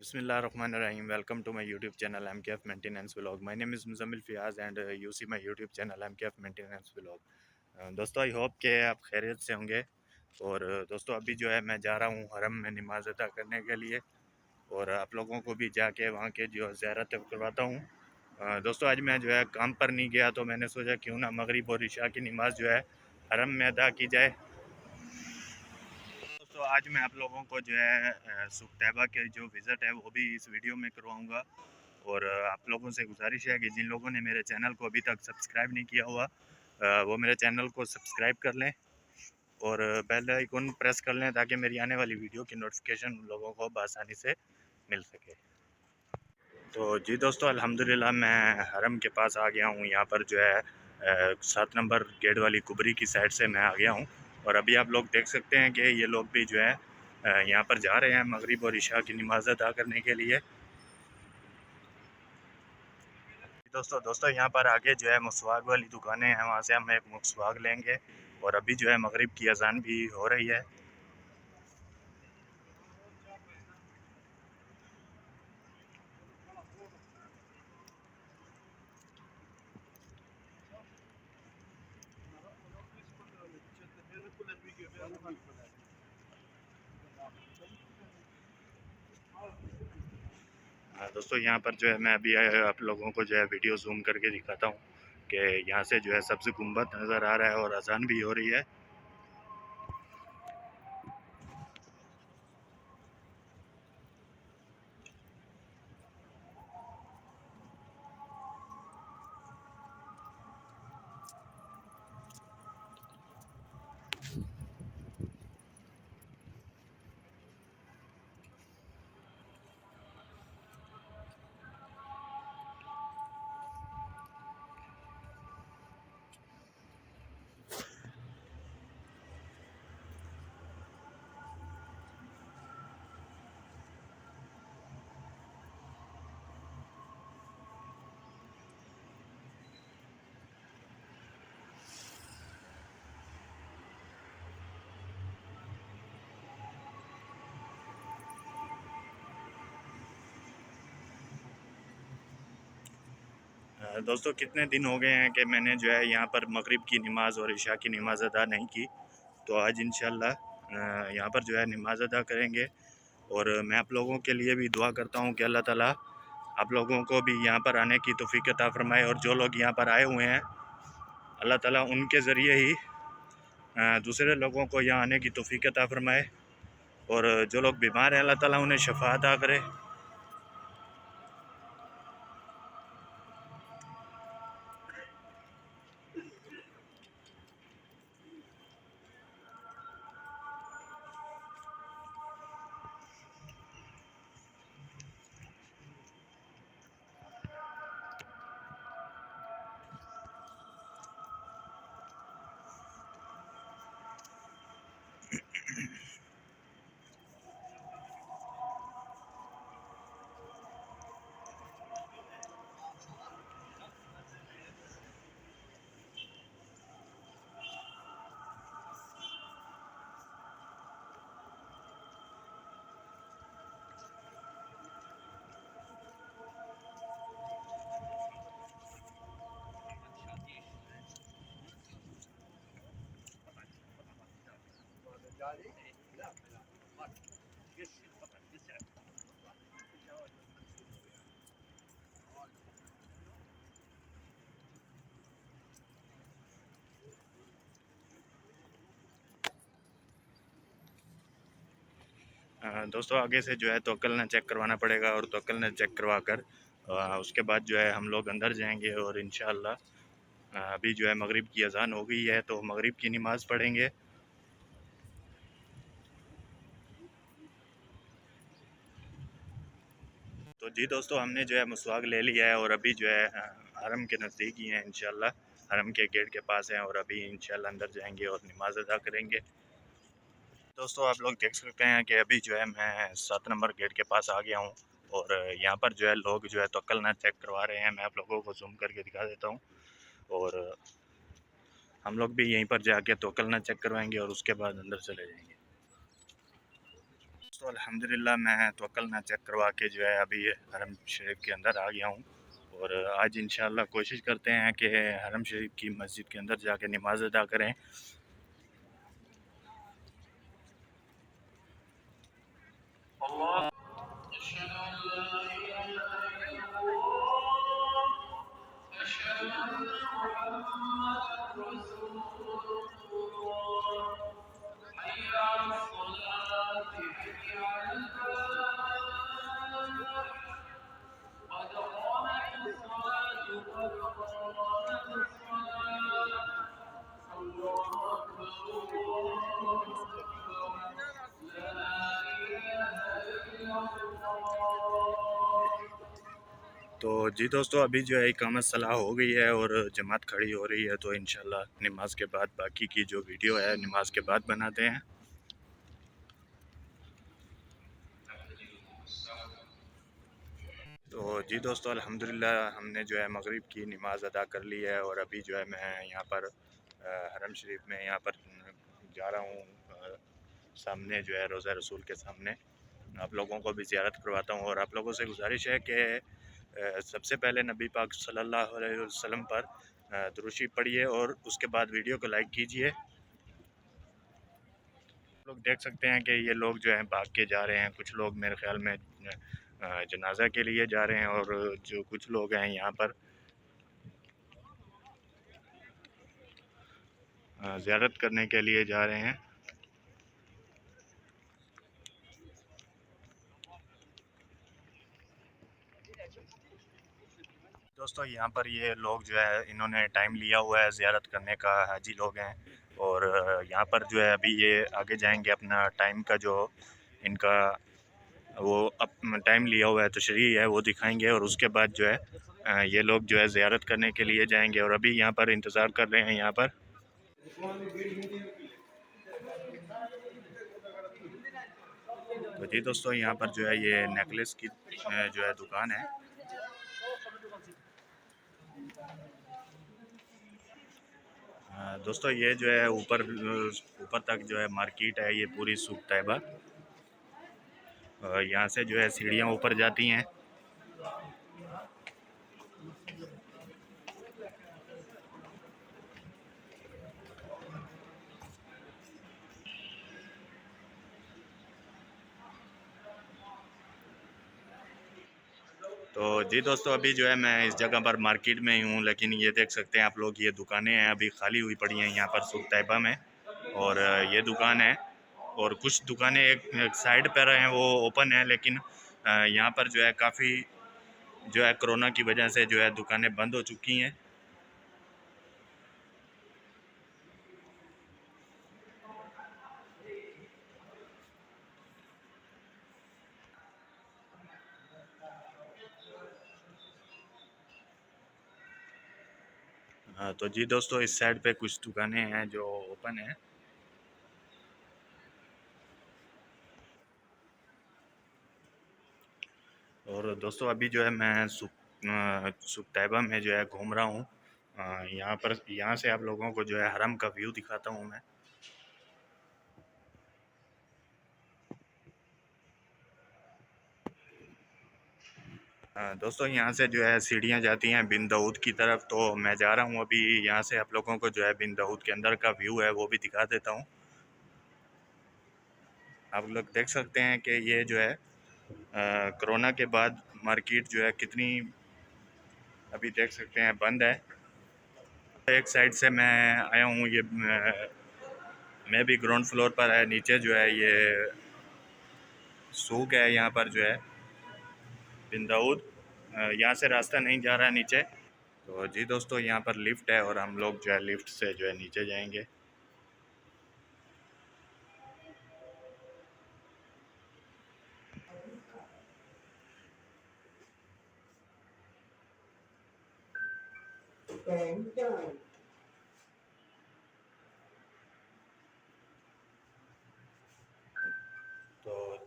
Bismillahirrahmanirrahim. Welcome to my YouTube channel MKF Maintenance Vlog. My name is Muzammil Fiaz and you see my YouTube channel MKF Maintenance Vlog. दोस्तों I hope के आप खैरियत से होंगे। और दोस्तों अभी जो है मैं जा रहा हूँ हरम में नमाज अदा करने के लिए और आप लोगों को भी जाके वहाँ के जो ज़ियारत करवाता हूँ। दोस्तों आज मैं जो है काम पर नहीं गया तो मैंने सोचा क्यों ना मगरिब और इशा की नमाज जो है हरम में अदा की जाए। तो आज मैं आप लोगों को जो है सुख तैयबा के जो विज़िट है वो भी इस वीडियो में करवाऊँगा। और आप लोगों से गुजारिश है कि जिन लोगों ने मेरे चैनल को अभी तक सब्सक्राइब नहीं किया हुआ वो मेरे चैनल को सब्सक्राइब कर लें और बेल आइकन प्रेस कर लें ताकि मेरी आने वाली वीडियो की नोटिफिकेशन लोगों को बआसानी से मिल सके। तो जी दोस्तों अल्हम्दुलिल्लाह मैं हरम के पास आ गया हूँ। यहाँ पर जो है 7 नंबर गेट वाली कुबरी की साइड से मैं आ गया हूँ और अभी आप लोग देख सकते हैं कि ये लोग भी जो है यहाँ पर जा रहे हैं मगरिब और इशा की नमाज अदा करने के लिए। दोस्तों यहाँ पर आगे जो है मसवाक वाली दुकानें हैं, वहाँ से हम एक मसवाक लेंगे और अभी जो है मगरिब की अजान भी हो रही है। हाँ दोस्तों यहाँ पर जो है मैं अभी आप लोगों को जो है वीडियो जूम करके दिखाता हूँ कि यहाँ से जो है सब्ज़ गुंबद नज़र आ रहा है और अजान भी हो रही है। दोस्तों कितने दिन हो गए हैं कि मैंने जो है यहाँ पर मगरिब की नमाज़ और इशा की नमाज़ अदा नहीं की, तो आज इंशाल्लाह यहाँ पर जो है नमाज अदा करेंगे। और मैं आप लोगों के लिए भी दुआ करता हूँ कि अल्लाह ताला आप लोगों को भी यहाँ पर आने की तौफीक अता फरमाए और जो लोग यहाँ पर आए हुए हैं अल्लाह ताला उनके ज़रिए ही दूसरे लोगों को यहाँ आने की तौफीक अता फरमाए और जो लोग बीमार हैं अल्लाह ताला उन्हें शफा अता करे। दोस्तों आगे से जो है तवक्कलना चेक करवाना पड़ेगा और तवक्कलना चेक करवा कर उसके बाद जो है हम लोग अंदर जाएंगे और इंशाअल्लाह अभी जो है मगरिब की अजान हो गई है तो मगरिब की नमाज़ पढ़ेंगे। तो जी दोस्तों हमने जो है मसवाक ले लिया है और अभी जो है हरम के नज़दीक ही हैं इंशाअल्लाह, हरम के गेट के पास हैं और अभी इंशाअल्लाह अंदर जाएंगे और नमाज अदा करेंगे। दोस्तों आप लोग देख सकते हैं कि अभी जो है मैं 7 नंबर गेट के पास आ गया हूँ और यहाँ पर जो है लोग जो है तवक्कलना चेक करवा रहे हैं। मैं आप लोगों को जूम करके दिखा देता हूँ और हम लोग भी यहीं पर जाके तवक्कलना चेक करवाएंगे और उसके बाद अंदर चले जाएंगे। दोस्तों अल्हम्दुलिल्लाह मैं तवक्कल ना चेक करवा के जो है अभी हरम शरीफ के अंदर आ गया हूँ और आज इंशाल्लाह कोशिश करते हैं कि हरम शरीफ की मस्जिद के अंदर जाके नमाज अदा करें। तो जी दोस्तों अभी जो है इकामत सलाह हो गई है और जमात खड़ी हो रही है, तो इंशाल्लाह नमाज के बाद बाकी की जो वीडियो है नमाज के बाद बनाते हैं। तो जी दोस्तों अल्हम्दुलिल्लाह हमने जो है मगरिब की नमाज़ अदा कर ली है और अभी जो है मैं यहाँ पर हरम शरीफ में यहाँ पर जा रहा हूँ। सामने जो है रोज़ा रसूल के सामने आप लोगों को भी ज़ियारत करवाता हूँ और आप लोगों से गुजारिश है कि सबसे पहले नबी पाक सल्लल्लाहु अलैहि वसल्लम पर दुरूशी पढ़िए और उसके बाद वीडियो को लाइक कीजिए। लोग देख सकते हैं कि ये लोग जो हैं भाग के जा रहे हैं, कुछ लोग मेरे ख्याल में जनाजा के लिए जा रहे हैं और जो कुछ लोग हैं यहाँ पर ज़ियारत करने के लिए जा रहे हैं। दोस्तों यहाँ पर ये लोग जो है इन्होंने टाइम लिया हुआ है ज़ियारत करने का, हाजी लोग हैं और यहाँ पर जो है अभी ये आगे जाएंगे, अपना टाइम का जो इनका वो अप टाइम लिया हुआ है तशरीह है वो दिखाएंगे और उसके बाद जो है ये लोग जो है ज़ियारत करने के लिए जाएंगे और अभी यहाँ पर इंतज़ार कर रहे हैं यहाँ पर। तो जी दोस्तों यहाँ पर जो है ये नेकलेस की जो है दुकान है। दोस्तों ये जो है ऊपर ऊपर तक जो है मार्केट है, ये पूरी सूक तैयबा। यहाँ से जो है सीढ़ियाँ ऊपर जाती हैं। तो जी दोस्तों अभी जो है मैं इस जगह पर मार्केट में ही हूँ, लेकिन ये देख सकते हैं आप लोग ये दुकानें हैं अभी खाली हुई पड़ी हैं यहाँ पर सूक तैयबा में और ये दुकान है और कुछ दुकानें एक साइड पर हैं वो ओपन है, लेकिन यहाँ पर जो है काफ़ी जो है कोरोना की वजह से जो है दुकानें बंद हो चुकी हैं। हाँ तो जी दोस्तों इस साइड पे कुछ दुकानें हैं जो ओपन है और दोस्तों अभी जो है मैं सूक तैयबा में जो है घूम रहा हूँ। यहाँ पर यहाँ से आप लोगों को जो है हरम का व्यू दिखाता हूँ मैं। दोस्तों यहाँ से जो है सीढ़ियाँ जाती हैं बिन दाऊद की तरफ, तो मैं जा रहा हूँ अभी यहाँ से आप लोगों को जो है बिन दाऊद के अंदर का व्यू है वो भी दिखा देता हूँ। आप लोग देख सकते हैं कि ये जो है कोरोना के बाद मार्केट जो है कितनी अभी देख सकते हैं बंद है। एक साइड से मैं आया हूँ, ये मैं भी ग्राउंड फ्लोर पर है, नीचे जो है ये सूक है यहाँ पर जो है बिन दाऊद। यहाँ से रास्ता नहीं जा रहा है नीचे। तो जी दोस्तों यहाँ पर लिफ्ट है और हम लोग जो है लिफ्ट से जो है नीचे जाएंगे। तो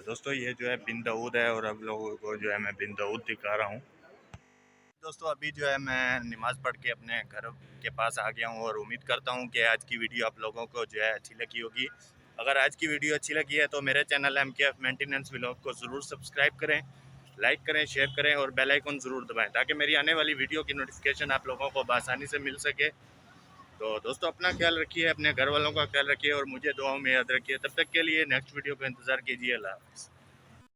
दोस्तों ये जो है बिन दाऊद है और अब लोगों को जो है मैं बिन दाऊद दिखा रहा हूँ। दोस्तों अभी जो है मैं नमाज़ पढ़ के अपने घर के पास आ गया हूँ और उम्मीद करता हूँ कि आज की वीडियो आप लोगों को जो है अच्छी लगी होगी। अगर आज की वीडियो अच्छी लगी है तो मेरे चैनल MKF मेंटेनेंस व्लॉग को ज़रूर सब्सक्राइब करें, लाइक करें, शेयर करें और बेल आइकन ज़रूर दबाएं ताकि मेरी आने वाली वीडियो की नोटिफिकेशन आप लोगों को आसानी से मिल सके। तो दोस्तों अपना ख्याल रखिए, अपने घर वालों का ख्याल रखिए और मुझे दुआओं में याद रखिए। तब तक के लिए नेक्स्ट वीडियो का इंतज़ार कीजिए। अल्लाह हाफ़िज़।